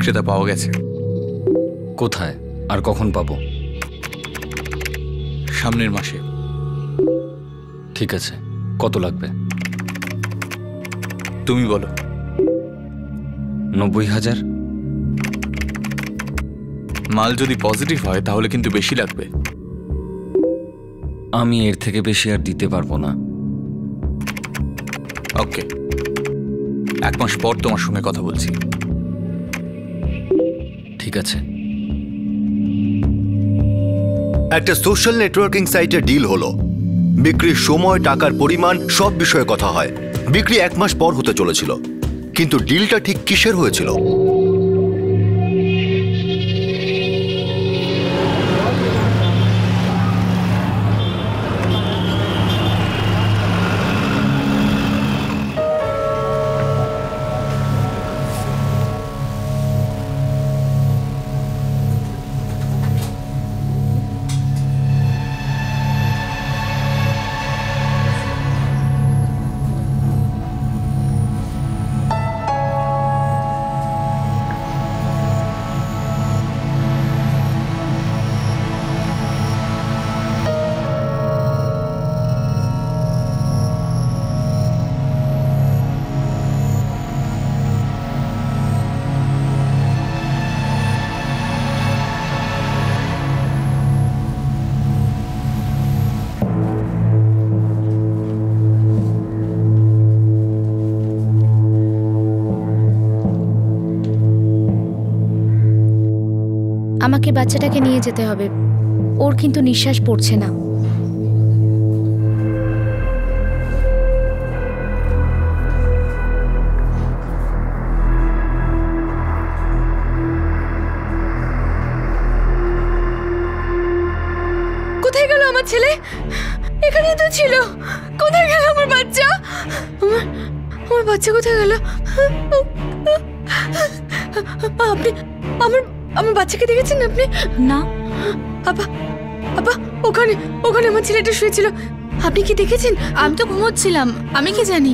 বিক্রেতা পাওয়া গেছে। কোথায় আর কখন পাবো? সামনের মাসে। ঠিক আছে, কত লাগবে? তুমি বলো। 90,000। মাল যদি পজিটিভ হয় তাহলে কিন্তু বেশি লাগবে। আমি এর থেকে বেশি আর দিতে পারবো না। ওকে, 1 মাস পর তোমার সঙ্গে কথা বলছি। ঠিক আছে। একটা সোশ্যাল নেটওয়ার্কিং সাইটে ডিল হলো। বিক্রির সময়, টাকার পরিমাণ সব বিষয়ে কথা হয়। বিক্রি 1 মাস পর হতে চলেছিল, কিন্তু ডিলটা ঠিক কিসের হয়েছিল? আমাকে বাচ্চাটাকে নিয়ে যেতে হবে, ওর কিন্তু নিঃশ্বাস পড়ছে না। কোথায় গেল আমার ছেলে? এখানেই তো ছিল। কোথায় গেল আমার বাচ্চা? আমার বাচ্চা কোথায় গেল? আপনি আমার বাচ্চাকে দেখেছেন আপনি? না। আপা আপা, ওখানে ওখানে আমার ছেলেটা শুয়েছিল। আপনি কি দেখেছেন? আমি তো ঘুমোচ্ছিলাম, আমি কি জানি।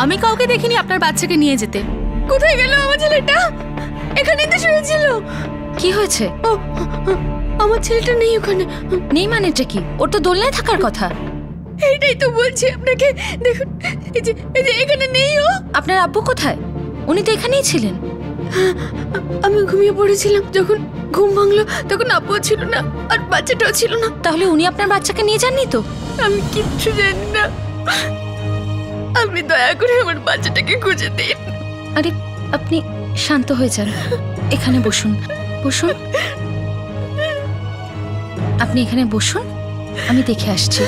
আমি কাউকে দেখিনি আপনার বাচ্চাকে নিয়ে যেতে। কোথায় গেল আমার ছেলেটা? এখানেই তো শুয়েছিল। কি হয়েছে? ও, আমার ছেলেটা নেই ওখানে। নেই মানেটা কি? ওর তো দোলনায় থাকার কথা। এইটাই তো বলছি আপনাকে। দেখুন, এই যে এখানে নেই ও। আপনার আব্বু কোথায়? উনি তো এখানেই ছিলেন। আমি ঘুমিয়ে পড়েছিলাম, যখন ঘুম ভাঙলো তখন আব্বুও ছিল না আর বাচ্চাটাও ছিল না। তাহলে উনি আপনার বাচ্চাকে নিয়ে যাননি তো? আমি কিচ্ছু জানি না। আপনি দয়া করে আমার বাচ্চাটাকে খুঁজে দিন। আরে আপনি শান্ত হয়ে যান, এখানে বসুন। বসুন, আপনি এখানে বসুন, আমি দেখে আসছি।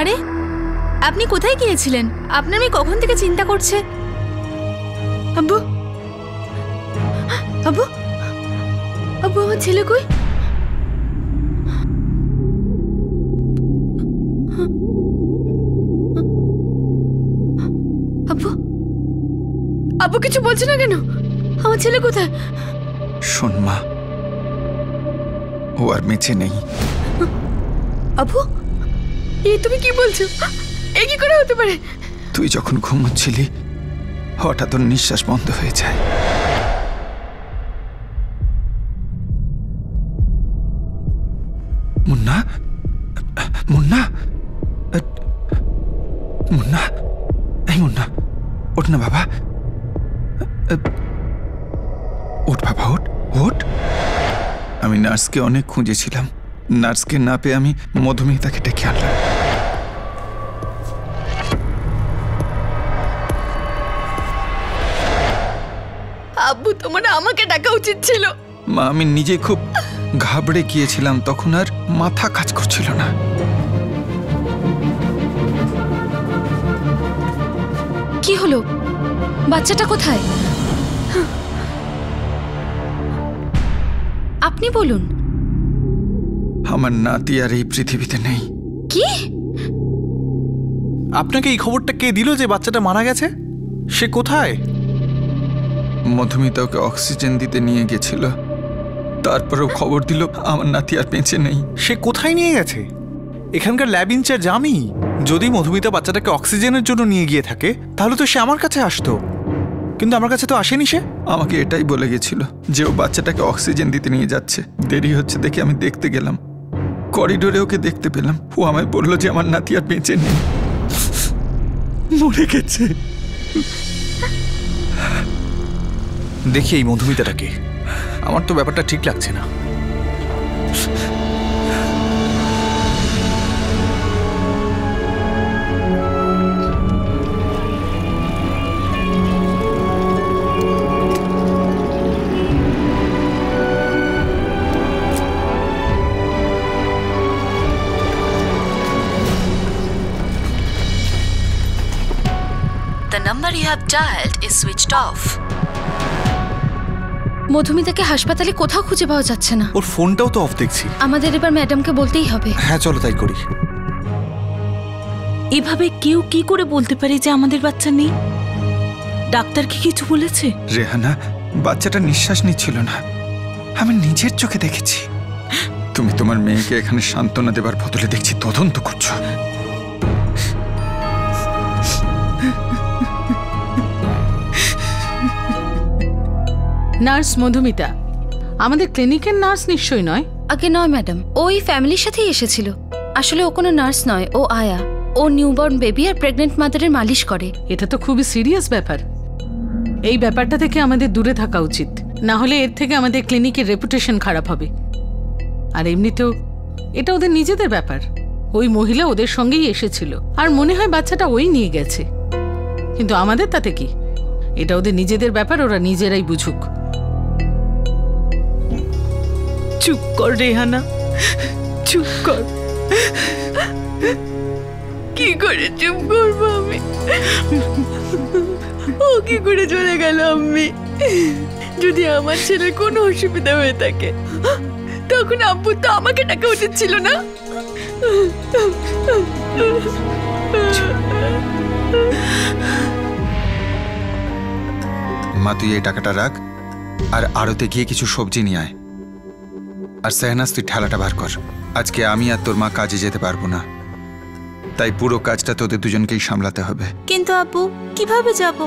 আরে আপনি কোথায় গিয়েছিলেন? আপনার মেয়ে কখন থেকে চিন্তা করছে। আব্বু, আব্বু, আব্বু, আমার ছেলে কই? আব্বু, আব্বু কিছু বলছে না কেন? আমার ছেলে কোথায়? শোন মা, ও আর বেঁচে নেই। আব্বু, এই তুমি কি বলছো? এ কি করে হতে পারে? তুই যখন ঘুমোচ্ছিলি হঠাৎ তোর নিঃশ্বাস বন্ধ হয়ে যায়। মুন্না, মুন্না, মুন্না, এই মুন্না, ওঠ না বাবা, ওঠ বাবা, ওঠ ওঠ। আমি নার্সকে অনেক খুঁজেছিলাম, নার্সকে না পেয়ে আমি মধুমিতাকে ডেকে আনলাম। আব্বু, তোমার আমাকে ডাকা উচিত ছিল। মা, আমি নিজে খুব ঘাবড়ে গিয়েছিলাম, তখন আর মাথা কাজ করছিল না। কি হলো? বাচ্চাটা কোথায়? আপনি বলুন। আমার নাতি আর এই পৃথিবীতে নেই। কি? আপনাকে এই খবরটা কে দিল যে বাচ্চাটা মারা গেছে? সে কোথায়? মধুমিতা ওকে অক্সিজেন দিতে নিয়ে গেছিল, তারপরেও খবর দিল আমার নাতি আর বেঁচে নেই। সে কোথায় নিয়ে গেছে? এখানকার ল্যাব ইনচার্জ আমি। যদি মধুমিতা বাচ্চাটাকে অক্সিজেনের জন্য নিয়ে গিয়ে থাকে তাহলে তো সে আমার কাছে আসতো, কিন্তু আমার কাছে তো আসেনি সে। আমাকে এটাই বলে গেছিল যে ও বাচ্চাটাকে অক্সিজেন দিতে নিয়ে যাচ্ছে। দেরি হচ্ছে দেখে আমি দেখতে গেলাম, করিডোরে ওকে দেখতে পেলাম। ও আমায় বললো যে আমার নাতি আর বেঁচে নেই, মরে গেছে। দেখি এই মধুমিতাটাকে, আমার তো ব্যাপারটা ঠিক লাগছে না। The number you have dialed is switched off. মধুমিতাকে হাসপাতালে কোথাও খুঁজে পাওয়া যাচ্ছে না। ওর ফোনটাও তো অফ দেখছি। আমাদের এবার ম্যাডামকে বলতেই হবে। হ্যাঁ চলো তাই করি। এভাবে কেউ কি করে বলতে পারে যে আমাদের বাচ্চা নেই? ডাক্তার কি কিছু বলেছে? রেহানা, বাচ্চাটা নিঃশ্বাস নিচ্ছিল না, আমি নিজের চোখে দেখেছি। তুমি তোমার মেয়েকে এখানে সান্ত্বনা দেবার বদলে দেখছি তদন্ত করছো। নার্স মধুমিতা আমাদের ক্লিনিকের নার্স নিশ্চয়ই নয়? আগে নয় ম্যাডাম, ওই ফ্যামিলির সাথেই এসেছিল। আসলে ও কোনো নার্স নয়, ও আয়া। ও নিউবর্ন বেবি আর প্রেগনেন্ট মাদারের মালিশ করে। এটা তো খুবই সিরিয়াস ব্যাপার। এই ব্যাপারটা থেকে আমাদের দূরে থাকা উচিত, না হলে এর থেকে আমাদের ক্লিনিকের রেপুটেশন খারাপ হবে। আর এমনিতেও এটা ওদের নিজেদের ব্যাপার। ওই মহিলা ওদের সঙ্গেই এসেছিল আর মনে হয় বাচ্চাটা ওই নিয়ে গেছে, কিন্তু আমাদের তাতে কি? এটা ওদের নিজেদের ব্যাপার, ওরা নিজেরাই বুঝুক। চুপ কর রেহানা, চুপ কর। কি করে চুপ করবো আমি? ও কি করে চলে গেল আম্মি? যদি আমার ছেলের কোনো অসুবিধা হয়ে থাকে তখন আব্বু তো আমাকে ডাকা উচিত ছিল না? মা, তুই এই টাকাটা রাখ আর আড়তে গিয়ে কিছু সবজি নিয়ে আয়। আর সেহনাজ, তুই ঠেলাটা বার কর। আজকে আমি আর তোর মা কাজে যেতে পারবো না, তাই পুরো কাজটা তোদের দুজনকেই সামলাতে হবে। কিন্তু আব্বু, কিভাবে যাব?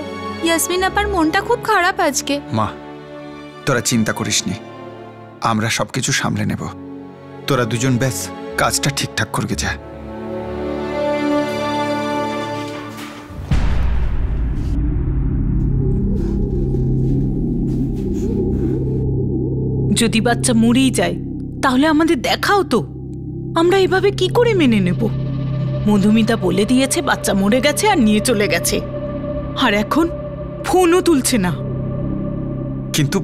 ইয়াসমিন আপার মনটা খুব খারাপ আজকে। মা, তোরা চিন্তা করিসনি, আমরা সবকিছু সামলে নেব। তোরা দুজন ব্যাস কাজটা ঠিকঠাক করবে যা। যদি বাচ্চা মরেই যায় তাহলে আমাদের দেখাও তো। আমরা এভাবে কি করে মেনে নেব? মধুমিতা বলে দিয়েছে বাচ্চা মরে গেছে আর নিয়ে চলে গেছে, আর এখন ফোনও তুলছে না। কিন্তু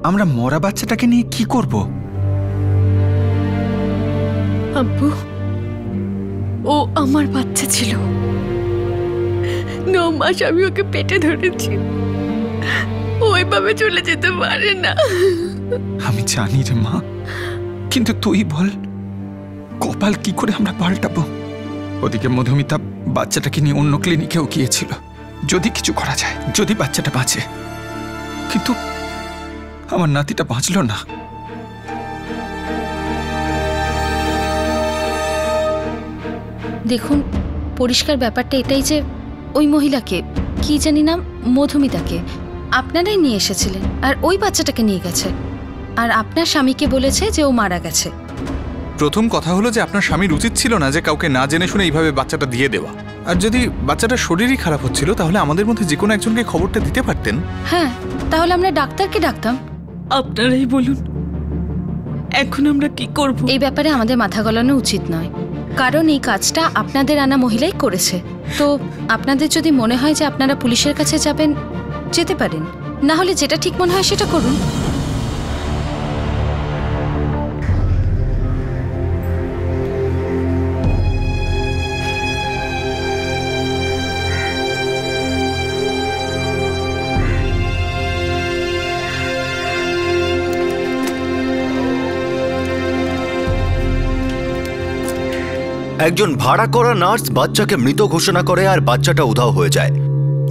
আমরা মরা বাচ্চাটাকে নিয়ে কি করব? আব্বু, ও আমার বাচ্চা ছিল। 9 মাস আমি ওকে পেটে ধরেছি। ওইভাবে চলে যেতে পারে না। আমি জানি রে মা, কিন্তু তুই বল কপাল কি করে আমরা পাল্টাবো? ওদিকে মধুমিতা বাচ্চাটাকে নিয়ে অন্য ক্লিনিকেও গিয়েছিল, যদি কিছু করা যায়, যদি বাচ্চাটা বাঁচে। কিন্তু আমার নাতিটা বাঁচলো না। দেখুন, পরিষ্কার ব্যাপারটা এটাই যে ওই মহিলাকে, কি জানি নাম, মধুমিতাকে আপনারাই নিয়ে এসেছিলেন আর ওই বাচ্চাটাকে নিয়ে গেছে। আর আপনার স্বামীকে বলেছে যে ও মারা গেছে। প্রথম কথা হলো যে আপনার স্বামীর উচিত ছিল না যে কাউকে না জেনে শুনে এইভাবে বাচ্চাটা দিয়ে দেওয়া। আর যদি বাচ্চাটার শরীরই খারাপ হচ্ছিল তাহলে আমাদের মধ্যে যে কোনো একজনকে খবরটা দিতে পারতেন। হ্যাঁ, তাহলে আমরা ডাক্তারকে ডাকতাম। আপনারাই বলুন এখন আমরা কি করব? এই ব্যাপারে আমাদের মাথা গলানো উচিত নয়, কারণ এই কাজটা আপনাদের আনা মহিলাই করেছে। তো আপনাদের যদি মনে হয় যে আপনারা পুলিশের কাছে যাবেন, যেতে পারেন, না হলে যেটা ঠিক মনে হয় সেটা করুন। একজন ভাড়া করা নার্স বাচ্চাকে মৃত ঘোষণা করে আর বাচ্চাটা উধাও হয়ে যায়।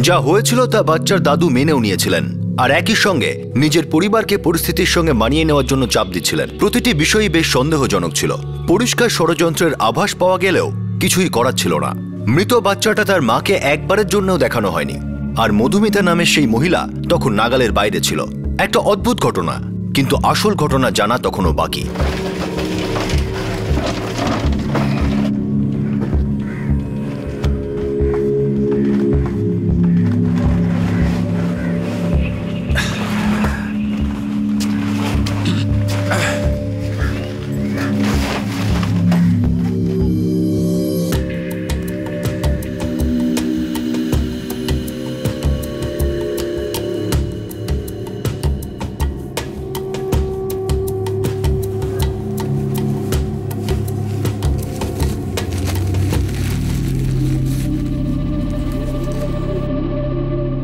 যা হয়েছিল তা বাচ্চার দাদু মেনেও নিয়েছিলেন, আর একই সঙ্গে নিজের পরিবারকে পরিস্থিতির সঙ্গে মানিয়ে নেওয়ার জন্য চাপ দিচ্ছিলেন। প্রতিটি বিষয়ই বেশ সন্দেহজনক ছিল। পরিষ্কার ষড়যন্ত্রের আভাস পাওয়া গেলেও কিছুই করার ছিল না। মৃত বাচ্চাটা তার মাকে একবারের জন্যও দেখানো হয়নি, আর মধুমিতা নামের সেই মহিলা তখন নাগালের বাইরে ছিল। একটা অদ্ভুত ঘটনা, কিন্তু আসল ঘটনা জানা তখনও বাকি।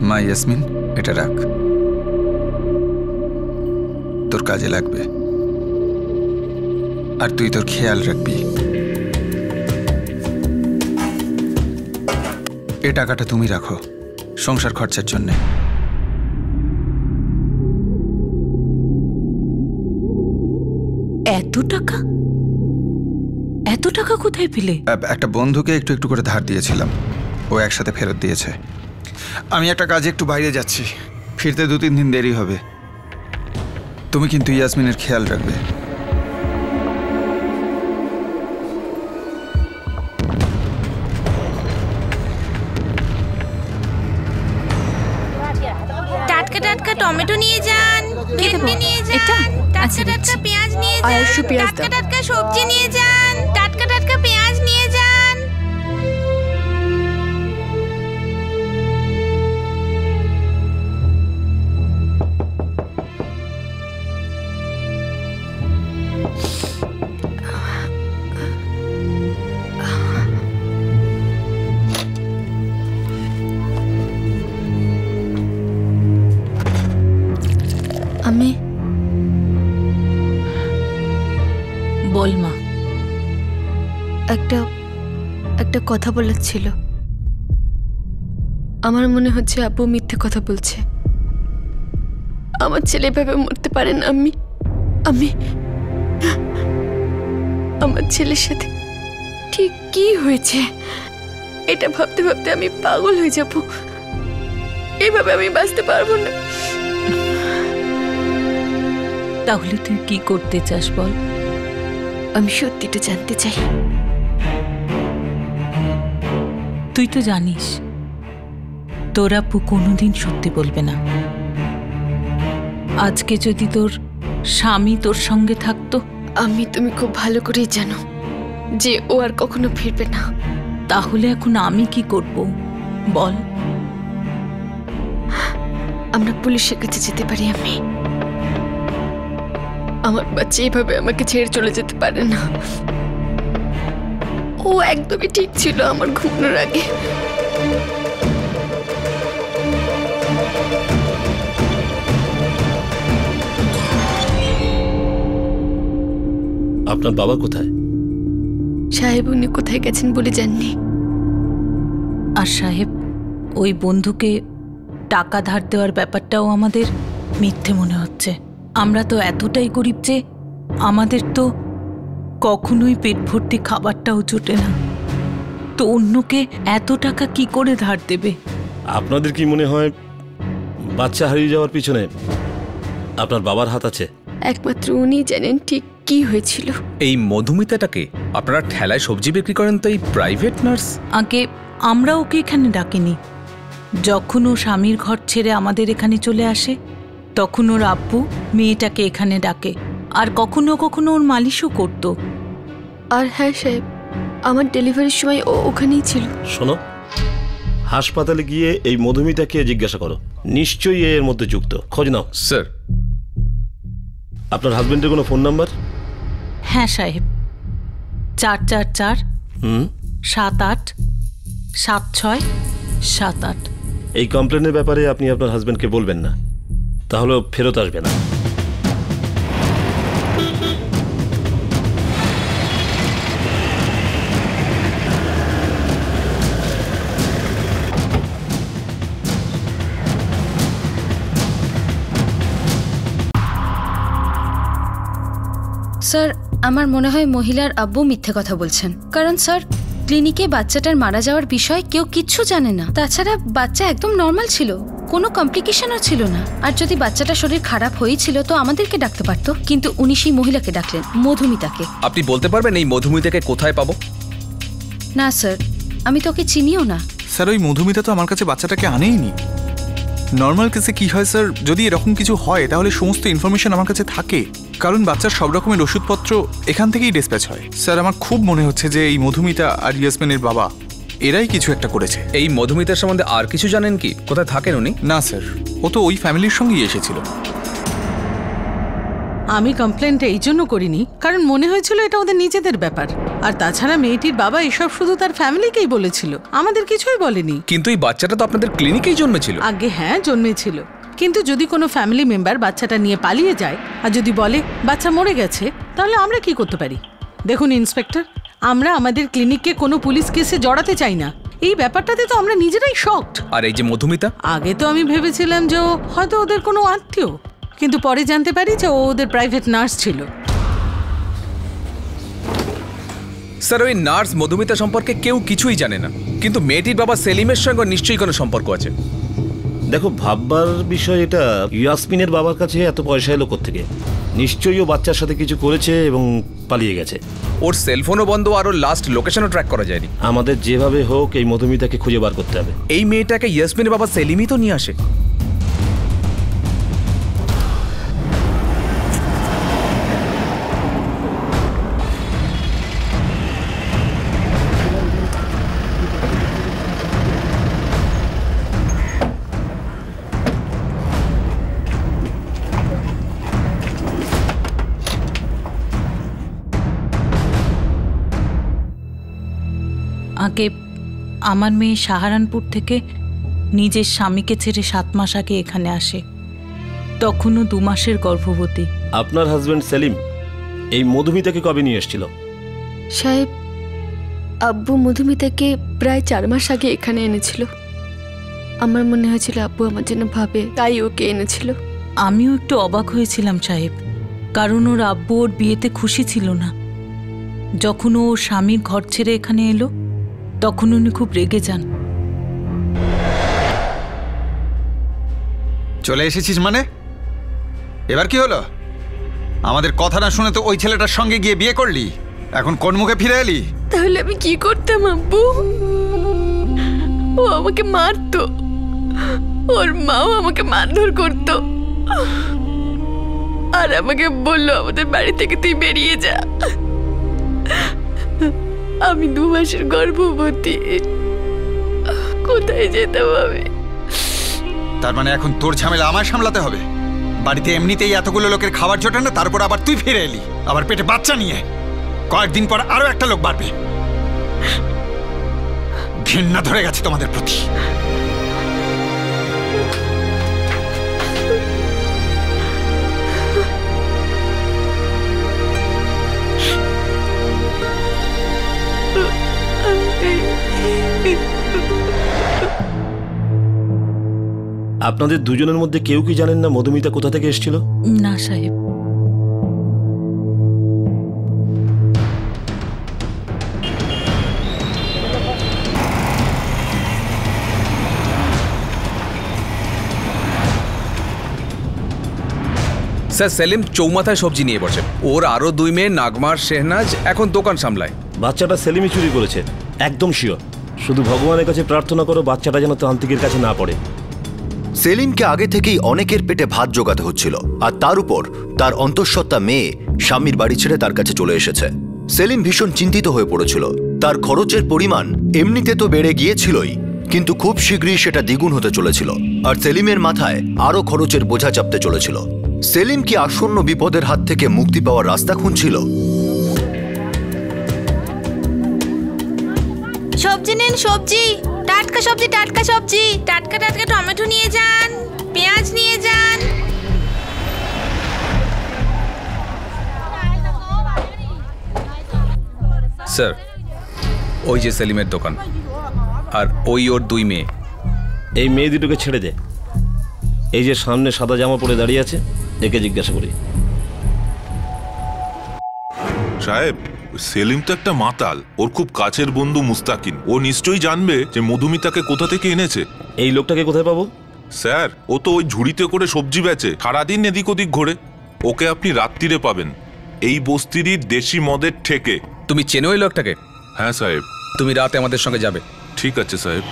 মা ইয়াসমিন, এটা রাখ, তোর কাজে লাগবে। আর তুই তোর খেয়াল রাখবি। এ টাকাটা তুমি রাখো সংসার খরচার জন্য। এত টাকা? এত টাকা কোথায় পেলে? একটা বন্ধুকে একটু একটু করে ধার দিয়েছিলাম, ও একসাথে ফেরত দিয়েছে। আমি একটা কাজে একটু বাইরে যাচ্ছি, ফিরতে 2-3 দিন দেরি হবে। তুমি কিন্তু ইয়াসমিনের খেয়াল রাখবে। টাটকা টাটকা টমেটো নিয়ে যান, ভেন্ডি নিয়ে যান, টাটকা টাটকা পেঁয়াজ নিয়ে যান, টাটকা টাটকা সবজি নিয়ে যান, টাটকা টাটকা পেঁয়াজ নিয়ে যান। আমি বল মা। একটা কথা বলার ছিল। আমার মনে হচ্ছে আব্বু মিথ্যে কথা বলছে। আমার ছেলে এভাবে মরতে পারে না। আমি আমার ছেলের সাথে ঠিক কি হয়েছে এটা ভাবতে ভাবতে আমি পাগল হয়ে যাব। এভাবে আমি বাঁচতে পারবো না। তাহলে তুই কি করতে চাস বল? আমি সত্যিটা জানতে চাই। তুই তো জানিস তোর আপু কোনোদিন সত্যি বলবে না। আজকে যদি তোর স্বামী তোর সঙ্গে থাকতো। তুমি খুব ভালো করেই জানো যে ও আর কখনো ফিরবে না। তাহলে এখন আমি কি করব বল? আমরা পুলিশের কাছে যেতে পারি। আমার বাচ্চা এইভাবে আমাকে ছেড়ে চলে যেতে পারে না। ও একদমই ঠিক ছিল আমার ঘুমানোর আগে। আপনার বাবা কোথায়? সাহেব উনি কোথায় গেছেন বলে জাননি। আর সাহেব, ওই বন্ধুকে টাকা ধার দেওয়ার ব্যাপারটাও আমাদের মিথ্যে মনে হচ্ছে। আমরা তো এতটাই গরিব যে আমাদের তো কখনোই পেট ভর্তি খাবারটাও জোটে না, তো অন্যকে এত টাকা কি করে ধার দেবে? আপনাদের কি মনে হয় বাচ্চা হারিয়ে যাওয়ার পিছনে আপনার বাবার হাত আছে? একমাত্র উনি জানেন ঠিক কি হয়েছিল। এই মধুমিতাটাকে আপনারা ঠেলায় সবজি বিক্রি করেন, তো এই প্রাইভেট নার্স? আগে আমরা ওকে এখানে ডাকিনি। যখন ও স্বামীর ঘর ছেড়ে আমাদের এখানে চলে আসে তখন ওর আব্বু মেয়েটাকে এখানে ডাকে, আর কখনো কখনো ওর মালিশও করতো। আর হ্যাঁ সাহেব, আমার ডেলিভারির সময় ও ওখানেই ছিল। শোনো, হাসপাতালে গিয়ে এই মধুমিতাকে জিজ্ঞাসা করো, নিশ্চয়ই এর মধ্যে যুক্ত। খোঁজ নাও। স্যার, আপনার হাজবেন্ডের কোনো ফোন নাম্বার? হ্যাঁ সাহেব, 444-78-76-78। এই কমপ্লেনের ব্যাপারে আপনি আপনার হাজবেন্ডকে বলবেন না, তাহলে ফেরত আসবে না। স্যার আমার মনে হয় মহিলার আব্বু মিথ্যে কথা বলছেন, কারণ স্যার ক্লিনিকে বাচ্চাটার মারা যাওয়ার বিষয়ে কেউ কিচ্ছু জানে না। তাছাড়া বাচ্চা একদম নর্মাল ছিল, কোনো কমপ্লিকেশনও ছিল না। আর যদি বাচ্চাটার শরীর খারাপ হয়েছিল তো আমাদেরকে ডাকতে পারতো, কিন্তু উনি সেই মহিলাকে ডাকলেন, মধুমিতাকে। আপনি বলতে পারবেন এই মধুমিতাকে কোথায় পাবো? না স্যার, আমি তোকে চিনিও না। স্যার ওই মধুমিতা তো আমার কাছে বাচ্চাটাকে আনেইনি। নর্মাল কেসে কি হয় স্যার, যদি এরকম কিছু হয় তাহলে সমস্ত ইনফরমেশন আমার কাছে থাকে, কারণ বাচ্চার সব রকমের ওষুধপত্র এখান থেকেই ডিসপ্যাচ হয়। স্যার আমার খুব মনে হচ্ছে যে এই মধুমিতা আর ইয়াসমিনের বাবা এরাই কিছু একটা করেছে। এই মধুমিতার সম্বন্ধে আর কিছু জানেন কি? কোথায় থাকেন উনি? না স্যার, ও তো ওই ফ্যামিলির সঙ্গেই এসেছিল। আমি কমপ্লেনটা এই জন্য করিনি কারণ মনে হয়েছিল এটা ওদের নিজেদের ব্যাপার। আর তাছাড়া মেয়েটির বাবা এসব শুধু তার ফ্যামিলিকেই বলেছিল, আমাদের কিছুই বলেনি। কিন্তু এই বাচ্চাটা তো আপনাদের ক্লিনিকেই জন্মেছিল। আগে হ্যাঁ জন্মেছিল, কিন্তু যদি কোনো ফ্যামিলি মেম্বার বাচ্চাটা নিয়ে পালিয়ে যায় আর যদি বলে বাচ্চা মরে গেছে, তাহলে আমরা কি করতে পারি? দেখুন ইন্সপেক্টর, আমরা আমাদের ক্লিনিককে কোনো পুলিশ কেসে জড়াতে চাই না। এই ব্যাপারটাতে তো আমরা নিজেরাই শকড। আর এই যে মধুমিতা, আগে তো আমি ভেবেছিলাম যে ও হয়তো ওদের কোনো আত্মীয়, কিন্তু পরে জানতে পারি যে ও ওদের প্রাইভেট নার্স ছিল। স্যার ওই নার্স মধুমিতা সম্পর্কে কেউ কিছুই জানে না, কিন্তু মেয়েটির বাবা সেলিমের সঙ্গে নিশ্চয়ই কোনো সম্পর্ক আছে। দেখো, ভাববার বিষয় এটা, ইয়াসমিনের বাবার কাছে এত পয়সা এলো কোত্থেকে? নিশ্চয়ই ও বাচ্চার সাথে কিছু করেছে এবং পালিয়ে গেছে। ওর সেলফোনও বন্ধ আর ওর লাস্ট লোকেশনও ট্র্যাক করা যায়নি। আমাদের যেভাবে হোক এই মধুমিতাকে খুঁজে বার করতে হবে। এই মেয়েটাকে ইয়াসমিনের বাবা সেলিমই তো নিয়ে আসে। আগে আমার মেয়ে সাহারানপুর থেকে নিজের স্বামীকে ছেড়ে 7 মাস আগে এখানে আসে, তখনও 2 মাসের গর্ভবতী। আপনার হাজবেন্ড সেলিম এই মধুমিতাকে কবে নিয়ে এসেছিল? সাহেব, আব্বু মধুমিতাকে প্রায় 4 মাস আগে এখানে এনেছিল। আমার মনে হয়েছিল আব্বু আমার জন্য ভাবে, তাই ওকে এনেছিল। আমিও একটু অবাক হয়েছিলাম সাহেব, কারণ ওর আব্বু ওর বিয়েতে খুশি ছিল না। যখন ও স্বামীর ঘর ছেড়ে এখানে এলো তখন উনি খুব রেগে যান। চলে এসেছিস মানে? এবার কি হলো? আমাদের কথা না শুনে তো ওই ছেলেটার সঙ্গে গিয়ে বিয়ে করলি, এখন কোন মুখে ফিরে এলি? তাহলে আমি কি করতাম আব্বু? ও আমাকে মারতো, ওর মাও আমাকে মারধর করতো, আর আমাকে বললো আমাদের বাড়ি থেকে তুই বেরিয়ে যা। আমি 2 মাসের গর্ভবতী, কোথায় যেতাম আমি? তার মানে এখন তোর ঝামেলা আমায় সামলাতে হবে? বাড়িতে এমনিতেই এতগুলো লোকের খাবার জোটে না, তারপর আবার তুই ফিরে এলি, আবার পেটে বাচ্চা নিয়ে। কয়েকদিন পর আরো একটা লোক বাড়বে। ঘৃণা ধরে গেছে তোমাদের প্রতি। আপনাদের দুজনের মধ্যে কেউ কি জানেন না মধুমিতা কোথা থেকে এসেছিল? না সাহেব। স্যার সেলিম চৌমাথায় সবজি নিয়ে বসে, ওর আরো 2 মেয়ে নাগমার শেহনাজ এখন দোকান সামলায়। বাচ্চাটা সেলিমই চুরি করেছে, একদম শিওর। শুধু ভগবানের কাছে প্রার্থনা করো বাচ্চাটা যেন তান্ত্রিকের কাছে না পড়ে। সেলিমকে আগে থেকেই অনেকের পেটে ভাত জোগাতে হচ্ছিল, আর তার উপর তার অন্তঃসত্ত্বা মেয়ে স্বামীর বাড়ি ছেড়ে তার কাছে চলে এসেছে। সেলিম ভীষণ চিন্তিত হয়ে পড়েছিল। তার খরচের পরিমাণ এমনিতে তো বেড়ে গিয়েছিলই, কিন্তু খুব শীঘ্রই সেটা দ্বিগুণ হতে চলেছিল, আর সেলিমের মাথায় আরো খরচের বোঝা চাপতে চলেছিল। সেলিম কি আসন্ন বিপদের হাত থেকে মুক্তি পাওয়ার রাস্তা খুঁজছিল? সবজি নিন, সবজি, টাটকা সবজি, টাটকা সবজি, টাটকা টাটকা টমেটো নিয়ে যান, পেঁয়াজ নিয়ে যান। স্যার ওই যে সেলিমের দোকান, আর ওই ওর 2 মেয়ে। এই মেয়ে দুটোকে ছেড়ে দে। এই যে সামনে সাদা জামা পরে দাঁড়িয়ে আছে, একে জিজ্ঞাসা করি। সাহেব, সেলিম তো একটা মাতাল। ওর খুব কাছের বন্ধু মুস্তাকিন, ও নিশ্চয়ই জানবে যে মধুমিতাকে কোথা থেকে এনেছে। এই লোকটাকে কোথায় পাবো? স্যার, ও তো ওই ঝুড়িতে করে সবজি বেচে, সারাদিন এদিক ওদিক ঘোরে। ওকে আপনি রাত্রিরে পাবেন এই বস্তিরই দেশি মদের ঠেকে। তুমি চেনো ওই লোকটাকে? হ্যাঁ সাহেব। তুমি রাতে আমাদের সঙ্গে যাবে। ঠিক আছে সাহেব।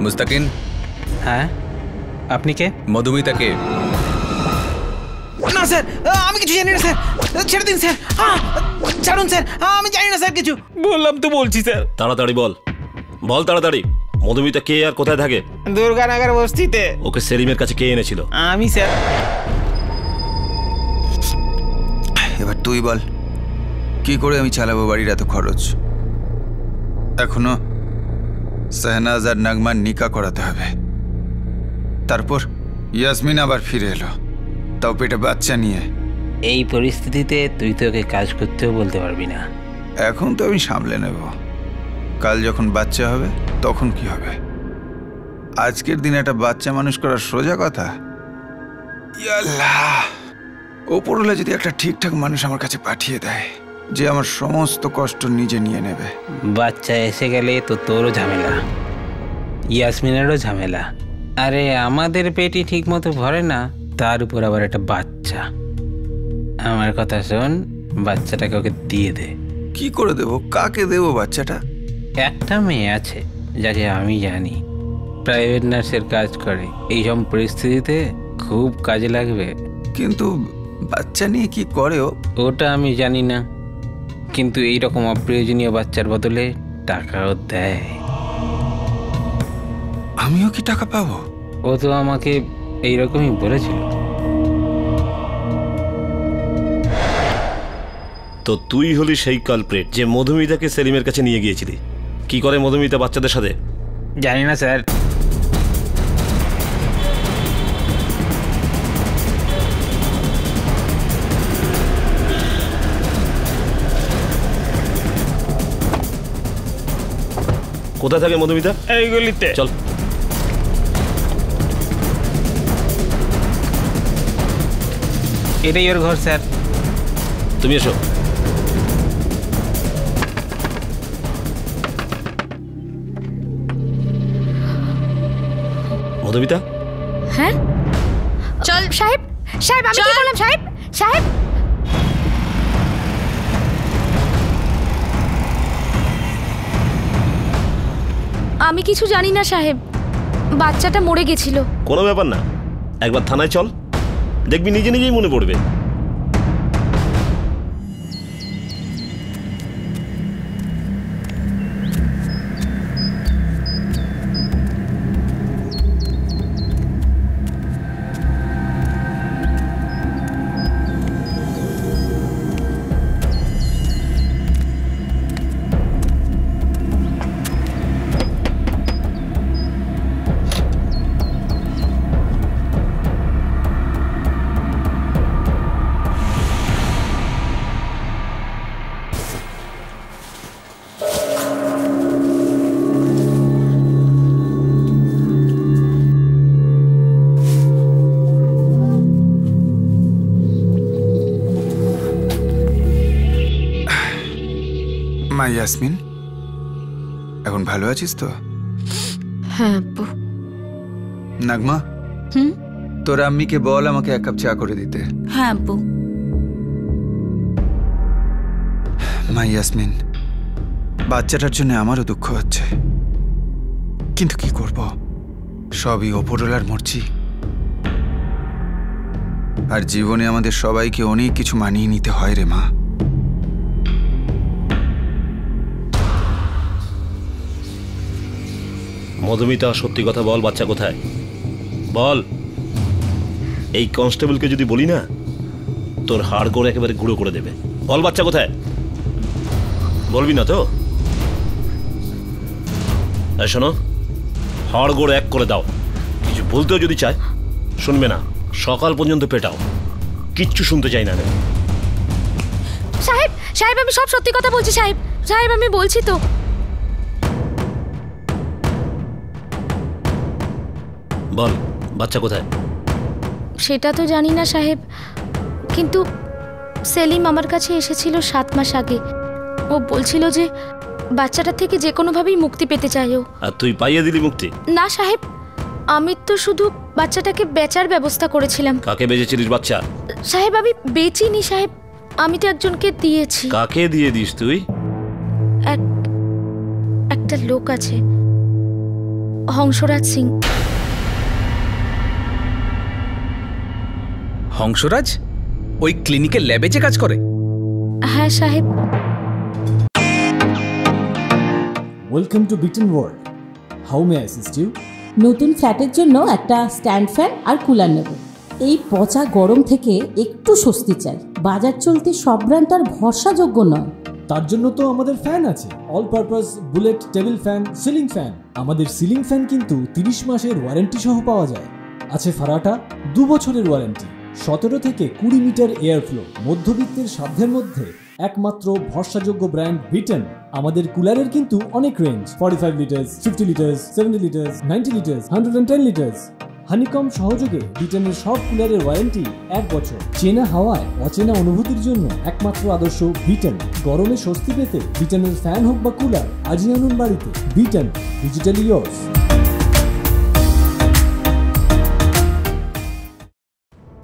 মুস্তাকিন। হ্যাঁ, আপনি কে? মধুমিতাকে। না স্যার, আমি কিছু জানি না স্যার, ছেড়ে দিন স্যার, ছাড়ুন স্যার, আমি জানি না স্যার কিছু। বললাম তো বলছি স্যার। তাড়াতাড়ি বল, বল তাড়াতাড়ি। মধুমিতা কে আর কোথায় থাকে? দুর্গানগর বস্তিতে। ওকে সেলিমের কাছে কে এনেছিল? আমি স্যার। এবার তুই বল, কি করে আমি চালাবো বাড়ির এত খরচ? এখনো শাহনাজ আর নাগমার নিকা করাতে হবে। তারপর ইয়াসমিন আবার ফিরে এলো, তাও পেটে বাচ্চা নিয়ে। এই পরিস্থিতিতে তুই তো ওকে কাজ করতেও বলতে পারবি না। এখন তো আমি সামলে নেব, কাল যখন বাচ্চা হবে তখন কি হবে? আজকের দিনে একটা বাচ্চা মানুষ করার সোজা কথা? ইয়াল্লাহ, ওপরওয়ালা যদি একটা ঠিকঠাক মানুষ আমার কাছে পাঠিয়ে দেয় যে আমার সমস্ত কষ্ট নিজে নিয়ে নেবে। বাচ্চা এসে গেলে তো তোরও ঝামেলা, ইয়াসমিনেরও ঝামেলা। আরে আমাদের পেটই ঠিক মতো ভরে না, তার উপর আবার একটা বাচ্চা। আমার কথা শোন, বাচ্চাটাকে ওকে দিয়ে দে। কি করে দেব? কাকে দেব বাচ্চাটা? একটা মেয়ে আছে যাকে আমি জানি, প্রাইভেট নার্সের কাজ করে। এইসব পরিস্থিতিতে খুব কাজে লাগবে। কিন্তু বাচ্চা নিয়ে কি করে ও? ওটা আমি জানি না, কিন্তু এইরকম অপ্রয়োজনীয় বাচ্চার বদলে টাকাও দেয়। আমিও কি টাকা পাবো? ও তো আমাকে এইরকমই বলেছিল। তো তুই হলি সেই কালপ্রেট যে মধুমিতাকে সেলিমের কাছে নিয়ে গিয়েছিলি। কি করে মধুমিতা বাচ্চাদের সাথে? জানি না স্যার। কোথায় থাকে মধুমিতা? এইগুলিতে। চল। এটাই ওর ঘর স্যার। তুমি এসো। মধুমিতা। হ্যাঁ চল সাহেব। সাহেব আমি কি বললাম? সাহেব সাহেব আমি কিছু জানি না সাহেব, বাচ্চাটা মরে গেছিল। কোনো ব্যাপার না, একবার থানায় চল, দেখবি নিজে নিজেই মনে পড়বে। মা ইয়াসমিন, এখন ভালো আছিস তো? হ্যাঁ আব্বু। নাগমা, তোর আম্মিকে বল আমাকে এক কাপ চা করে দিতে। হ্যাঁ আব্বু। মা ইয়াসমিন, বাচ্চাটার জন্য আমারও দুঃখ হচ্ছে, কিন্তু কি করব, সবই ওপরওয়ালার মর্জি। আর জীবনে আমাদের সবাইকে অনেক কিছু মানিয়ে নিতে হয় রে মা। মধুমিতা, সত্যি কথা বল, বাচ্চা কোথায়? বল। এই কনস্টেবলকে যদি বলি না, তোর হাড় গোড় একেবারে গুঁড়ো করে দেবে। বল বাচ্চা কোথায়? বলবি না তো? শোনো, হাড় গোড় এক করে দাও। কিছু বলতেও যদি চায় শুনবে না, সকাল পর্যন্ত পেটাও, কিচ্ছু শুনতে চাই না। সাহেব সাহেব আমি সব সত্যি কথা বলছি সাহেব, সাহেব আমি বলছি তো। বল বাচ্চা কোথায়? সেটা তো জানি না সাহেব, কিন্তু সেলিম আমার কাছে এসেছিল 7 মাস আগে। ও বলছিল যে বাচ্চাটা থেকে যে কোনোভাবেই মুক্তি পেতে চাই ও। আর তুই পাইয়ে দিলি মুক্তি? না সাহেব, আমি তো শুধু বাচ্চাটাকে বেচার ব্যবস্থা করেছিলাম। কাকে বেচেছিলিস বাচ্চা? সাহেব আমি বেচিনি সাহেব, আমি তো একজনকে দিয়েছি। কাকে দিয়ে দিস তুই? একটা লোক আছে, হংসরাজ সিং। হংসরাজ ওই ক্লিনিকের ল্যাবে যে কাজ করে? হ্যাঁ সাহেব। Welcome to bitten world, how may I assist you? নতুন ফ্ল্যাটের জন্য একটা স্ট্যান্ড ফ্যান আর কুলার নেব। এই পচা গরম থেকে একটু স্বস্তি চাই। বাজার চলতে সব ব্র্যান্ড আর ভরসাযোগ্য নয়। তার জন্য তো আমাদের ফ্যান আছে, all purpose bullet table fan, ceiling fan. আমাদের সিলিং ফ্যান কিন্তু 30 মাসের ওয়ারেন্টি সহ পাওয়া যায়। আছে ফারাটা 2 বছরের ওয়ারেন্টি, 17 থেকে 20 মিটার এয়ার ফ্লো, মধ্যবিত্তের সাধ্যের মধ্যে একমাত্র ভরসাযোগ্য ব্র্যান্ড বিটেন। আমাদের কুলারের কিন্তু অনেক range, 45 litres, 50 litres, 70 litres, 90 litres, 110 litres. Honeycomb সহযোগে বিটেনের সব কুলারের ওয়ারেন্টি 1 বছর। চেনা হাওয়ায় অচেনা অনুভূতির জন্য একমাত্র আদর্শ বিটেন। গরমে স্বস্তি পেতে বিটেনের ফ্যান হোক বা কুলার আজই আনুন বাড়িতে। Beaten, digitally yours.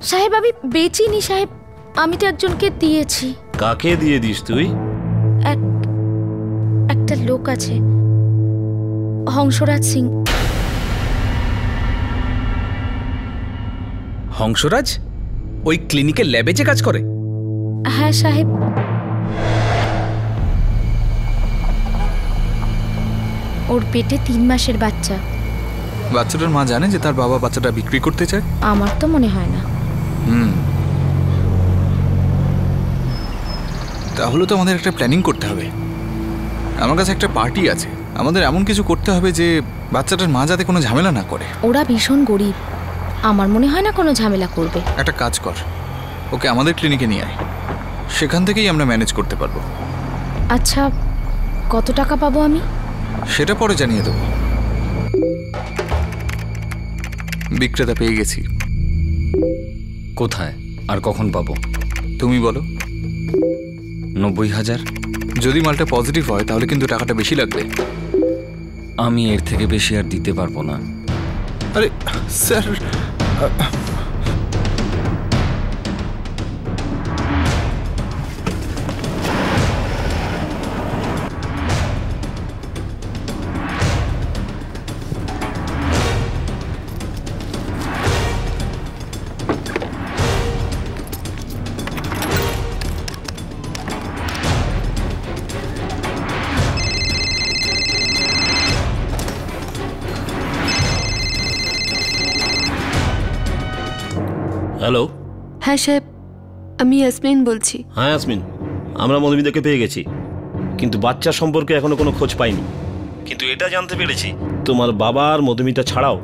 সাহেব আমি বেচিনি সাহেব, আমি তো একজনকে দিয়েছি। কাকে দিয়ে দিস তুই? একটা লোক আছে, হংসরাজ সিং। হংসরাজ ওই ক্লিনিকের ল্যাবে যে কাজ করে? হ্যাঁ সাহেব। ওর পেটে 3 মাসের বাচ্চা। বাচ্চাটার মা জানে যে তার বাবা বাচ্চাটা বিক্রি করতে চায়? আমার তো মনে হয় না। তাহলে তো আমাদের একটা প্ল্যানিং করতে হবে। আমার কাছে একটা পার্টি আছে, আমাদের এমন কিছু করতে হবে যে বাচ্চাটার মা যাতে কোনো ঝামেলা না করে। ওরা ভীষণ গরিব, আমার মনে হয় না কোনো ঝামেলা করবে। একটা কাজ কর, ওকে আমাদের ক্লিনিকে নিয়ে আয়, সেখান থেকেই আমরা ম্যানেজ করতে পারবো। আচ্ছা কত টাকা পাবো আমি? সেটা পরে জানিয়ে দেবো। বিক্রেতা পেয়ে গেছি। কোথায় আর কখন পাবো? তুমি বলো। 90,000। যদি মালটা পজিটিভ হয় তাহলে কিন্তু টাকাটা বেশি লাগবে। আমি এর থেকে বেশি আর দিতে পারবো না। আরে স্যার, হ্যালো। হ্যাঁ সাহেব, আমি ইয়াসমিন বলছি। হ্যাঁ ইয়াসমিন, আমরা মধুমিতাকে পেয়ে গেছি, কিন্তু বাচ্চা সম্পর্কে এখনো কোনো খোঁজ পাইনি। কিন্তু এটা জানতে পেরেছি তোমার বাবা আর মধুমিতা ছাড়াও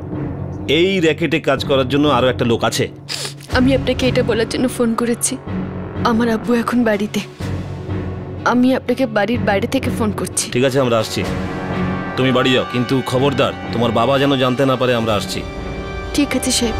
এই র্যাকেটে কাজ করার জন্য আরও একটা লোক আছে। আমি আপনাকে এটা বলার জন্য ফোন করেছি, আমার আব্বু এখন বাড়িতে। আমি আপনাকে বাড়ির বাইরে থেকে ফোন করছি। ঠিক আছে, আমরা আসছি। তুমি বাড়ি যাও, কিন্তু খবরদার তোমার বাবা যেন জানতে না পারে আমরা আসছি। ঠিক আছে সাহেব।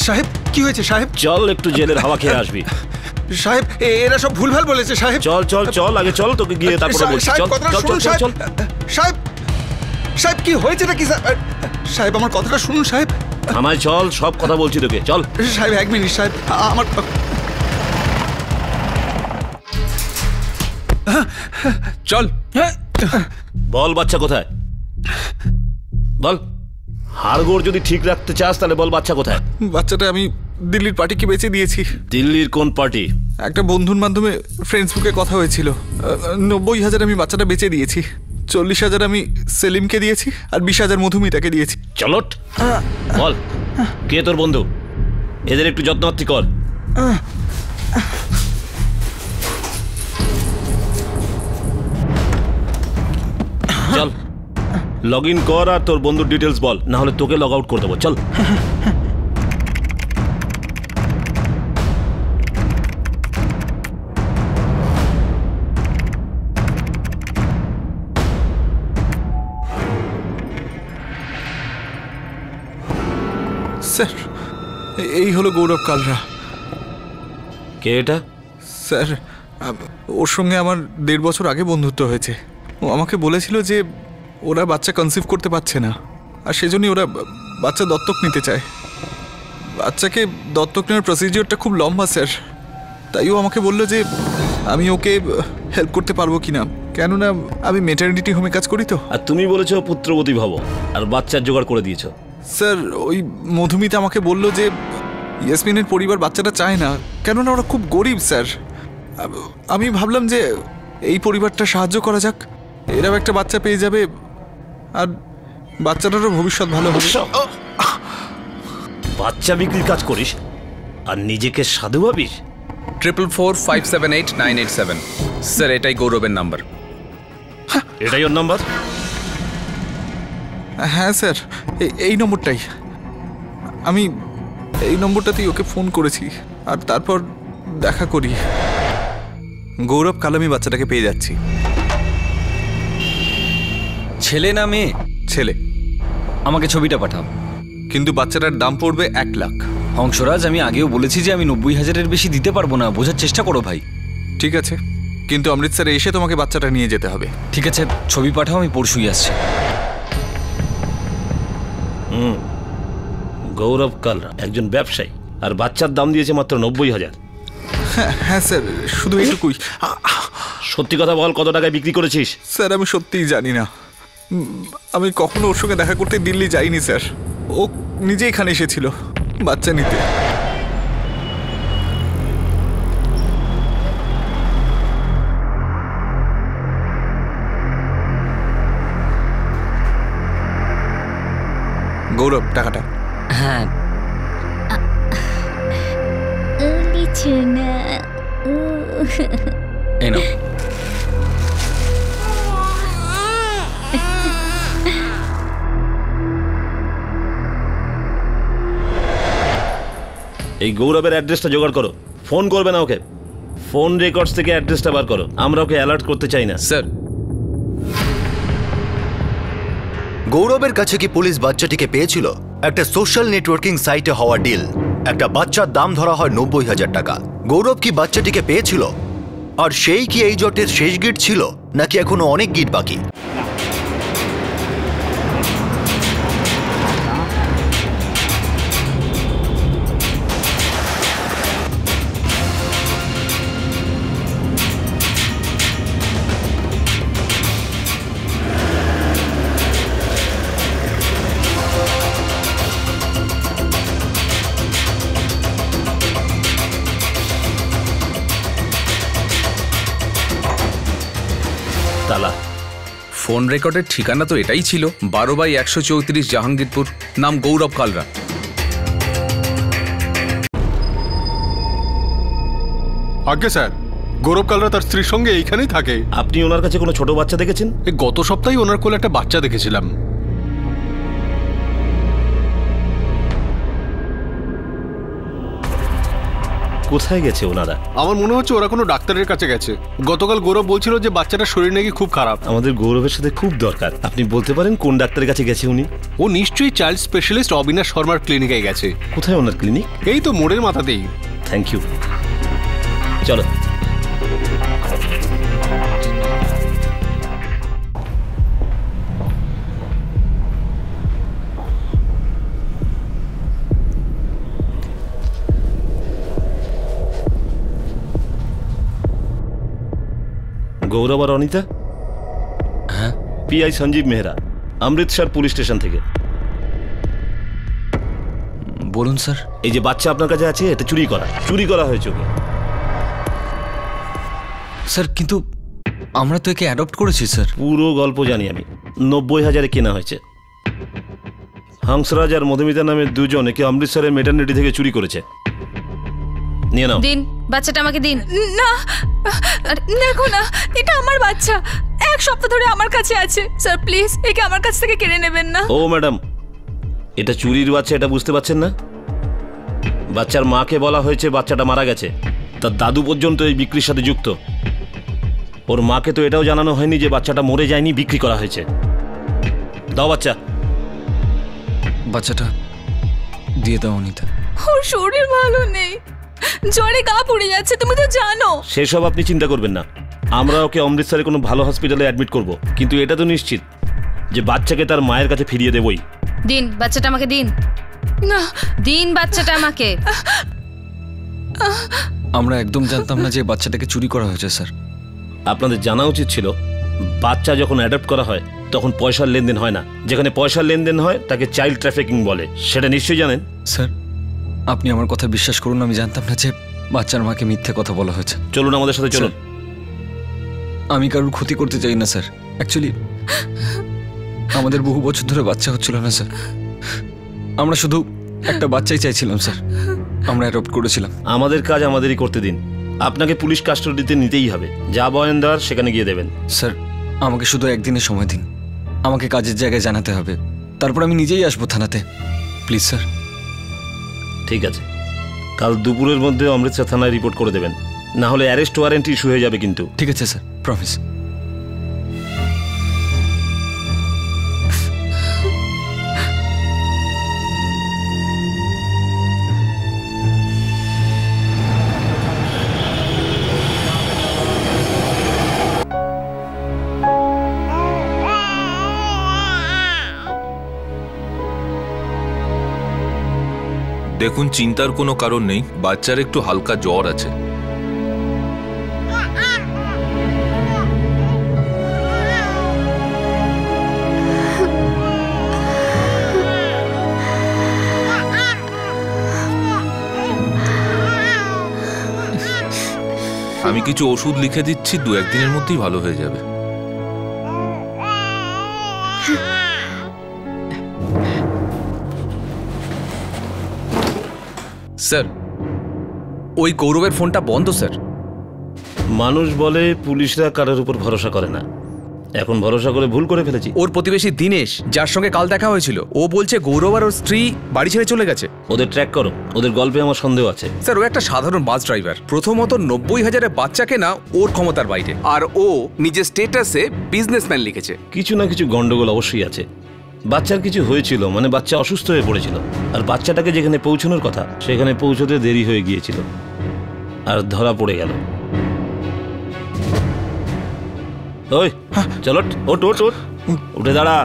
সাহেব কি হয়েছে সাহেব? চল একটু জেলের হাওয়া খেয়ে আসবি। সাহেব এরা সব ভুলভাল বলেছে সাহেব। চল চল চল, আগে চল, তোকে গিয়ে তারপরে বলছি। চল চল চল চল। সাহেব সাহেব কি হয়েছে নাকি? সাহেব আমার কথাটা শুনুন সাহেব। আমায় চল, সব কথা বলছি তোকে, চল। সাহেব 1 মিনিট সাহেব, আমার চল। বল বাচ্চা কোথায়? বল। হাড়গোড় যদি ঠিক রাখতে চাস তাহলে বল বাচ্চা কোথায়? বাচ্চাটা আমি দিল্লির পার্টিকে বেঁচে দিয়েছি। দিল্লির কোন পার্টি? একটা বন্ধুর মাধ্যমে ফেসবুকে কথা হয়েছিল। 90,000 আমি বাচ্চাটা বেঁচে দিয়েছি। 40,000 আমি সেলিমকে দিয়েছি আর 20,000 মধুমিতাকে দিয়েছি। চলট বল কে তোর বন্ধু, এদের একটু যত্নআত্তি কর। চল লগ ইন কর আর তোর বন্ধুর ডিটেলস বল, না হলে তোকে লগ আউট করে দেবো। চল। স্যার এই হলো গৌরব কালরা। কে এটা? স্যার ওর সঙ্গে আমার 1.5 বছর আগে বন্ধুত্ব হয়েছে। ও আমাকে বলেছিল যে ওরা বাচ্চা কনসিভ করতে পারছে না আর সেজন্যই ওরা বাচ্চা দত্তক নিতে চায়। বাচ্চাকে দত্তক নেওয়ার প্রসিজিওরটা খুব লম্বা স্যার, তাই ও আমাকে বললো যে আমি ওকে হেল্প করতে পারবো কিনা, কেননা আমি মেটারনিটি হোমে কাজ করি তো। আর তুমি বলেছো পুত্রবতী ভব আর বাচ্চার জোগাড় করে দিয়েছো। স্যার ওই মধুমিতা আমাকে বললো যে ইয়াসমিনের পরিবার বাচ্চাটা চায় না, কেননা ওরা খুব গরিব স্যার। আমি ভাবলাম যে এই পরিবারটা সাহায্য করা যাক, এরাও একটা বাচ্চা পেয়ে যাবে আর বাচ্চাটারও ভবিষ্যৎ ভালো হবে। বাচ্চা বিক্রির কাজ করিস আর নিজেকে সাধু ভাবিস? 444578987 স্যার এটাই গৌরবের নাম্বার। এটাই ওর নাম্বার? হ্যাঁ স্যার এই নম্বরটাই। আমি এই নম্বরটাতেই ওকে ফোন করেছি আর তারপর দেখা করি। গৌরব কাল আমি বাচ্চাটাকে পেয়ে যাচ্ছি। ছেলে না মেয়ে? ছেলে। আমাকে ছবিটা পাঠাও। কিন্তু বাচ্চাটার দাম পড়বে 1 লাখ। হংসরাজ আমি আগেও বলেছি যে আমি 90,000-এর বেশি দিতে পারবো না, বোঝার চেষ্টা করো ভাই। ঠিক আছে, কিন্তু অমৃতসরে এসে তোমাকে বাচ্চাটা নিয়ে যেতে হবে। ঠিক আছে ছবি পাঠাও, আমি পরশুই আসছি। গৌরব কালরা একজন ব্যবসায়ী আর বাচ্চার দাম দিয়েছে মাত্র 90,000। হ্যাঁ স্যার, শুধু এইটুকুই। সত্যি কথা বল, কত টাকায় বিক্রি করেছিস? স্যার আমি সত্যিই জানি না, আমি কখনো ওর সঙ্গে দেখা করতে দিল্লি যাইনি স্যার। ও নিজে এখানে এসেছিল বাচ্চা নিতে। গৌরব টাকাটা। হ্যাঁ এই নাও। এই গৌরবের অ্যাড্রেসটা জোগাড় করো। ফোন করবে না ওকে, ফোন রেকর্ডস থেকে অ্যাড্রেসটা বার করো, আমরা ওকে অ্যালার্ট করতে চাই না। স্যার গৌরবের কাছে কি পুলিশ বাচ্চাটিকে পেয়েছিল? একটা সোশ্যাল নেটওয়ার্কিং সাইটে হওয়া ডিল, একটা বাচ্চার দাম ধরা হয় 90,000 টাকা। গৌরব কি বাচ্চাটিকে পেয়েছিল? আর সেই কি এই জটের শেষ গিট ছিল, নাকি এখনো অনেক গিট বাকি? ফোন রেকর্ডের ঠিকানা তো এটাই ছিল, 12/134 জাহাঙ্গীরপুর, নাম গৌরব কালরা। আজ্ঞে স্যার, গৌরব কালরা তার স্ত্রীর সঙ্গে এইখানেই থাকে। আপনি ওনার কাছে কোনো ছোট বাচ্চা দেখেছেন? গত সপ্তাহে ওনার কোলে একটা বাচ্চা দেখেছিলাম। কোথায় গেছে ওনারা? আমার মনে হচ্ছে ওরা কোনো ডাক্তারের কাছে গেছে। গতকাল গৌরব বলছিল যে বাচ্চাটার শরীর নাকি খুব খারাপ। আমাদের গৌরবের সাথে খুব দরকার, আপনি বলতে পারেন কোন ডাক্তারের কাছে গেছে উনি? ও নিশ্চয়ই চাইল্ড স্পেশালিস্ট অবিনাশ শর্মার ক্লিনিকে গেছে। কোথায় ওনার ক্লিনিক? এই তো মোড়ের মাথাতেই। থ্যাংক ইউ, চলো। গৌরব আর অনিতা? হ্যাঁ। PI Sanjeev Mehra, Amritsar police station থেকে। বলুন স্যার। এই যে বাচ্চা আপনার কাছে আছে, এটা চুরি করা হয়েছে। স্যার কিন্তু আমরা তো একে অ্যাডপ্ট করেছি স্যার। পুরো গল্প জানি আমি। 90,000 কেনা হয়েছে। হংসরাজ আর মধুমিতা নামের দুজন একে অমৃতসরের মেটার্নিটি থেকে চুরি করেছে। নিয়ে নাও। দিন, বাচ্চাটা আমাকে দিন। না, দেখো না, এটা আমার বাচ্চা। 1 সপ্তাহ ধরে আমার কাছে আছে। স্যার প্লিজ একে আমার কাছ থেকে কেড়ে নেবেন না। ও ম্যাডাম, এটা চুরির বাচ্চা, এটা বুঝতে পারছেন না? বাচ্চার মাকে বলা হয়েছে বাচ্চাটা মারা গেছে, তার দাদু পর্যন্ত এই বিক্রির সাথে যুক্ত। ওর মাকে তো এটাও জানানো হয়নি যে বাচ্চাটা মরে যায়নি, বিক্রি করা হয়েছে। দাও বাচ্চা। বাচ্চাটা দিয়ে দাও অনিতা। ওর শরীর ভালো নেই, জ্বরে গা পুড়ে যাচ্ছে, তুমি তো জানো। সেসব আপনি চিন্তা করবেন না, আমরা ওকে অমৃতসরে কোনো ভালো হসপিটালে অ্যাডমিট করব, কিন্তু এটা তো নিশ্চিত যে বাচ্চাকে তার মায়ের কাছে ফিরিয়ে দেবই। দিন, বাচ্চাটা আমাকে দিন। না, দিন বাচ্চাটা আমাকে। আমরা একদম জানতাম না যে বাচ্চাটাকে চুরি করা হয়েছে স্যার। আপনাদের জানা উচিত ছিল, বাচ্চা যখন অ্যাডপ্ট করা হয় তখন পয়সার লেনদেন হয় না। যেখানে পয়সার লেনদেন হয় তাকে চাইল্ড ট্রাফিকিং বলে, সেটা নিশ্চয়ই জানেন। স্যার আপনি আমার কথা বিশ্বাস করুন, আমি জানতাম না যে বাচ্চার মাকে মিথ্যে কথা বলা হয়েছে। চলুন আমাদের সাথে চলুন। আমি কারোর ক্ষতি করতে চাই না স্যার। অ্যাকচুয়ালি আমাদের বহু বছর ধরে বাচ্চা হচ্ছিল না স্যার। আমরা শুধু একটা বাচ্চাই চাইছিলাম স্যার, আমরা অ্যাডপ্ট করেছিলাম। আমাদের কাজ আমাদেরই করতে দিন। আপনাকে পুলিশ কাস্টডিতে নিতেই হবে, যা বয়ান দেওয়ার সেখানে গিয়ে দেবেন। স্যার আমাকে শুধু একদিনের সময় দিন, আমাকে কাজের জায়গায় জানাতে হবে, তারপর আমি নিজেই আসবো থানাতে, প্লিজ স্যার। ঠিক আছে, কাল দুপুরের মধ্যে অমৃতসর থানায় রিপোর্ট করে দেবেন, না হলে অ্যারেস্ট ওয়ারেন্ট ইস্যু হয়ে যাবে কিন্তু। ঠিক আছে স্যার, প্রমিস। দেখুন, চিন্তার কোনো কারণ নেই, বাচ্চার একটু হালকা জ্বর আছে। আমি কিছু ওষুধ লিখে দিচ্ছি, 2-1 দিনের মধ্যেই ভালো হয়ে যাবে। স্যার, ওই গৌরবের ফোনটা বন্ধ স্যার। মানুষ বলে পুলিশরা কারোর উপর ভরসা করে না, এখন ভরসা করে ভুল করে ফেলেছি। ওর প্রতিবেশী দিনেশ, যার সঙ্গে কাল দেখা হয়েছিল, ও বলছে গৌরব আর ওর স্ত্রী বাড়ি ছেড়ে চলে গেছে। ওদের ট্র্যাক করো, ওদের গল্পে আমার সন্দেহ আছে। স্যার ও একটা সাধারণ বাস ড্রাইভার। প্রথমত 90,000 বাচ্চা কেনা ওর ক্ষমতার বাইরে, আর ও নিজের স্টেটাসে বিজনেসম্যান লিখেছে। কিছু না কিছু গন্ডগোল অবশ্যই আছে। বাচ্চার কিছু হয়েছিল, মানে বাচ্চা অসুস্থ হয়ে পড়েছিল, আর বাচ্চাটাকে যেখানে পৌঁছানোর কথা সেখানে পৌঁছতে দেরি হয়ে গিয়েছিল আর ধরা পড়ে গেল। ওই চলো, ওট ওট ওট, উঠে দাঁড়া।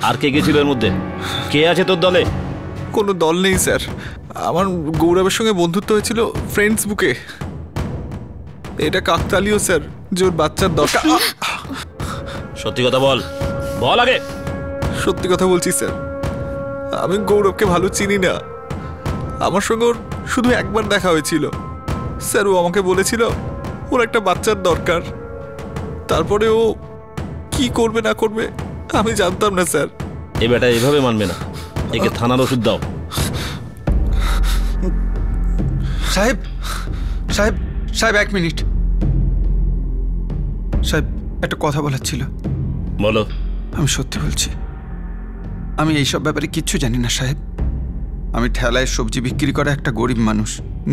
আর কে গেছিল এর মধ্যে? কে আছে তোর দলে? কোনো দল নেই স্যার, আমার গৌরবের সঙ্গে বন্ধুত্ব হয়েছিল ফ্রেন্ডস বুকে। এটা কাকতালীয় স্যার যে ওর বাচ্চার দরকার। সত্যি কথা বল, বল আগে। সত্যি কথা বলছি স্যার, আমি গৌরবকে ভালো চিনি না। আমার সঙ্গে ওর শুধু একবার দেখা হয়েছিল স্যার। ও আমাকে বলেছিল ওর একটা বাচ্চার দরকার, তারপরে ও কি করবে না করবে আমি জানতাম না স্যার। এ বেটা এভাবে মানবে না, একে থানার ওষুধ দাও। সাহেব সাহেব সাহেব 1 মিনিট। সাহেব একটা কথা বলার ছিল। বলো। আমি সত্যি বলছি, আমি এইসব ব্যাপারে কিচ্ছু জানি না সাহেব। আমি ঠেলায় সবজি বিক্রি করা একটা গরিব মানুষ,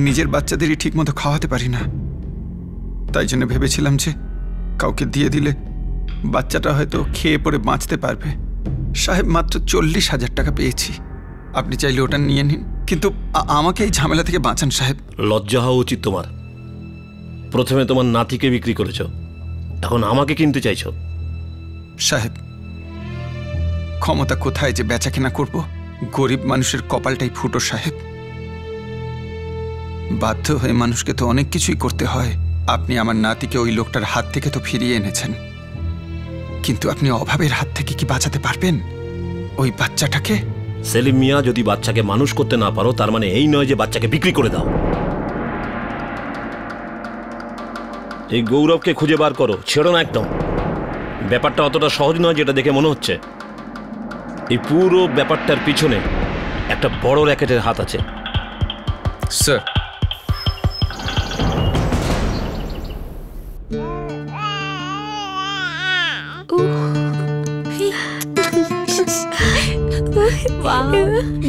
নিজের বাচ্চাদেরই ঠিক মতো খাওয়াতে পারি না। তাই জন্য ভেবেছিলাম যে কাউকে দিয়ে দিলে বাচ্চাটা হয়তো খেয়ে পড়ে বাঁচতে পারবে। সাহেব মাত্র 40,000 টাকা পেয়েছি, আপনি চাইলে ওটা নিয়ে নিন, কিন্তু আমাকে এই ঝামেলা থেকে বাঁচান সাহেব। লজ্জা হওয়া উচিত তোমার। প্রথমে তোমার নাতিকে বিক্রি করেছ, এখন আমাকে কিনতে চাইছো। সাহেব ক্ষমতা কোথায় যে বেচা কেনা করব? গরিব মানুষের কপালটাই ফুটো সাহেব। বাধ্য হয়ে মানুষকে তো অনেক কিছুই করতে হয়। আপনি আমার নাতিকে ওই লোকটার হাত থেকে তো ফিরিয়ে এনেছেন, কিন্তু আপনি অভাবের হাত থেকে কি বাঁচাতে পারবেন ওই বাচ্চাটাকে? সেলিম মিয়া, যদি বাচ্চাকে মানুষ করতে না পারো তার মানে এই নয় যে বাচ্চাকে বিক্রি করে দাও। এই গৌরবকে খুঁজে বার করো, ছেড়ো না একদম। ব্যাপারটা অতটা সহজ নয় যেটা দেখে মনে হচ্ছে। এই পুরো ব্যাপারটার পিছনে একটা বড় র্যাকেটের হাত আছে। স্যার,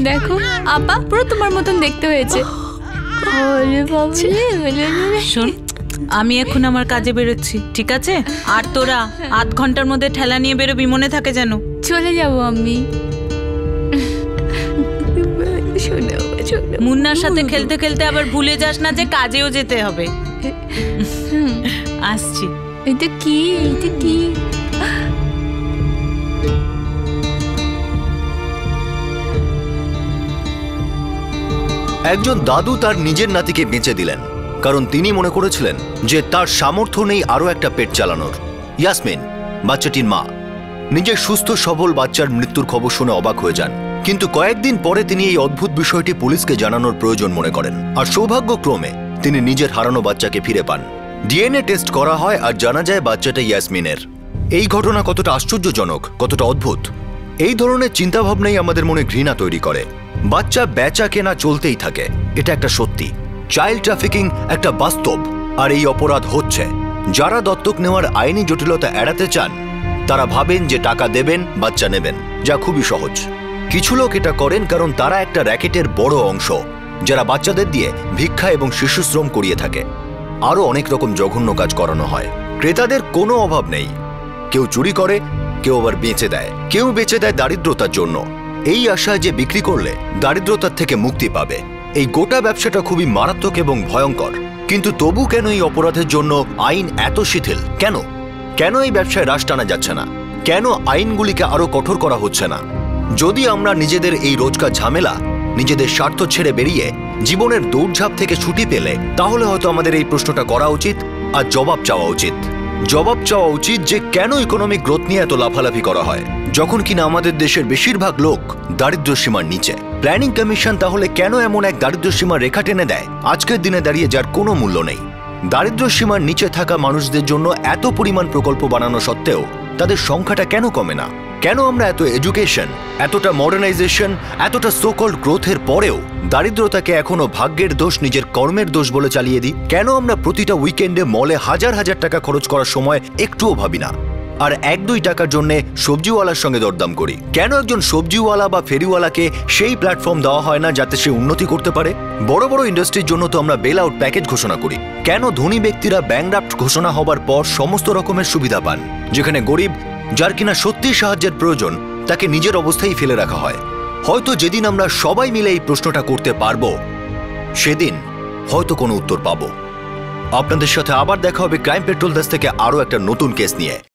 দেখো আপা, পুরো তোমার মতন দেখতে হয়েছে। শোন, আমি এখন আমার কাজে বেরোচ্ছি, ঠিক আছে? আর তোরা 8 ঘন্টার মধ্যে ঠেলা নিয়ে বেরোবি, মনে থাকে যেন। চলে যাবো আমি। মুন্নার সাথে খেলতে খেলতে আবার ভুলে যাস না যে কাজেও যেতে হবে। আসছি। এটা কি? এটা কি? একজন দাদু তার নিজের নাতিকে বেঁচে দিলেন, কারণ তিনি মনে করেছিলেন যে তার সামর্থ্য নেই আরও একটা পেট চালানোর। ইয়াসমিন, বাচ্চাটির মা, নিজের সুস্থ সবল বাচ্চার মৃত্যুর খবর শুনে অবাক হয়ে যান। কিন্তু কয়েকদিন পরে তিনি এই অদ্ভুত বিষয়টি পুলিশকে জানানোর প্রয়োজন মনে করেন, আর সৌভাগ্যক্রমে তিনি নিজের হারানো বাচ্চাকে ফিরে পান। ডিএনএ টেস্ট করা হয় আর জানা যায় বাচ্চাটা ইয়াসমিনের। এই ঘটনা কতটা আশ্চর্যজনক, কতটা অদ্ভুত। এই ধরনের চিন্তাভাবনাই আমাদের মনে ঘৃণা তৈরি করে। বাচ্চা বেচা কেনা চলতেই থাকে, এটা একটা সত্যি। চাইল্ড ট্রাফিকিং একটা বাস্তব, আর এই অপরাধ হচ্ছে। যারা দত্তক নেওয়ার আইনি জটিলতা এড়াতে চান তারা ভাবেন যে টাকা দেবেন, বাচ্চা নেবেন, যা খুবই সহজ। কিছু লোক এটা করেন কারণ তারা একটা র্যাকেটের বড় অংশ, যারা বাচ্চাদের দিয়ে ভিক্ষা এবং শিশুশ্রম করিয়ে থাকে। আরও অনেক রকম জঘন্য কাজ করানো হয়। ক্রেতাদের কোনো অভাব নেই, কেউ চুরি করে, কেউ আবার বেচে দেয়। কেউ বেচে দেয় দারিদ্রতার জন্য, এই আশায় যে বিক্রি করলে দারিদ্রতার থেকে মুক্তি পাবে। এই গোটা ব্যবসাটা খুবই মারাত্মক এবং ভয়ঙ্কর। কিন্তু তবু কেন এই অপরাধের জন্য আইন এত শিথিল? কেন এই ব্যবসায় রাশ টানা যাচ্ছে না? কেন আইনগুলিকে আরো কঠোর করা হচ্ছে না? যদি আমরা নিজেদের এই রোজকার ঝামেলা, নিজেদের স্বার্থ ছেড়ে বেরিয়ে জীবনের দৌড়ঝাঁপ থেকে ছুটি পেলে, তাহলে হয়তো আমাদের এই প্রশ্নটা করা উচিত আর জবাব চাওয়া উচিত। জবাব চাওয়া উচিত যে কেন ইকোনমিক গ্রোথ নিয়ে এত লাফালাফি করা হয়, যখন কিনা আমাদের দেশের বেশিরভাগ লোক দারিদ্র্য সীমার নিচে। প্ল্যানিং কমিশন তাহলে কেন এমন এক দারিদ্র্য সীমার রেখা টেনে দেয় আজকের দিনে দাঁড়িয়ে, যার কোনো মূল্য নেই? দারিদ্র্য সীমার নিচে থাকা মানুষদের জন্য এত পরিমাণ প্রকল্প বানানো সত্ত্বেও তাদের সংখ্যাটা কেন কমে না? কেন আমরা এত এডুকেশন, এতটা মডার্নাইজেশন, এতটা সোকল্ড গ্রোথের পরেও দারিদ্রতাকে এখনো ভাগ্যের দোষ, নিজের কর্মের দোষ বলে চালিয়ে দিই? কেন আমরা প্রতিটা উইকেন্ডে মলে হাজার হাজার টাকা খরচ করার সময় একটুও ভাবি না, আর 1-2 টাকার জন্য সবজিওয়ালার সঙ্গে দরদাম করি? কেন একজন সবজিওয়ালা বা ফেরিওয়ালাকে সেই প্ল্যাটফর্ম দেওয়া হয় না যাতে সে উন্নতি করতে পারে? বড় বড় ইন্ডাস্ট্রির জন্য তো আমরা বেল আউট প্যাকেজ ঘোষণা করি। কেন ধনী ব্যক্তিরা ব্যাংকরাপ্ট ঘোষণা হবার পর সমস্ত রকমের সুবিধা পান, যেখানে গরিব, যার কিনা সত্যি সাহায্যের প্রয়োজন, তাকে নিজের অবস্থায় ফেলে রাখা হয়? হয়তো যেদিন আমরা সবাই মিলে এই প্রশ্নটা করতে পারবো, সেদিন হয়তো কোনো উত্তর পাবো। আপনাদের সাথে আবার দেখা হবে ক্রাইম পেট্রোল ডেস্ক থেকে আরো একটা নতুন কেস নিয়ে।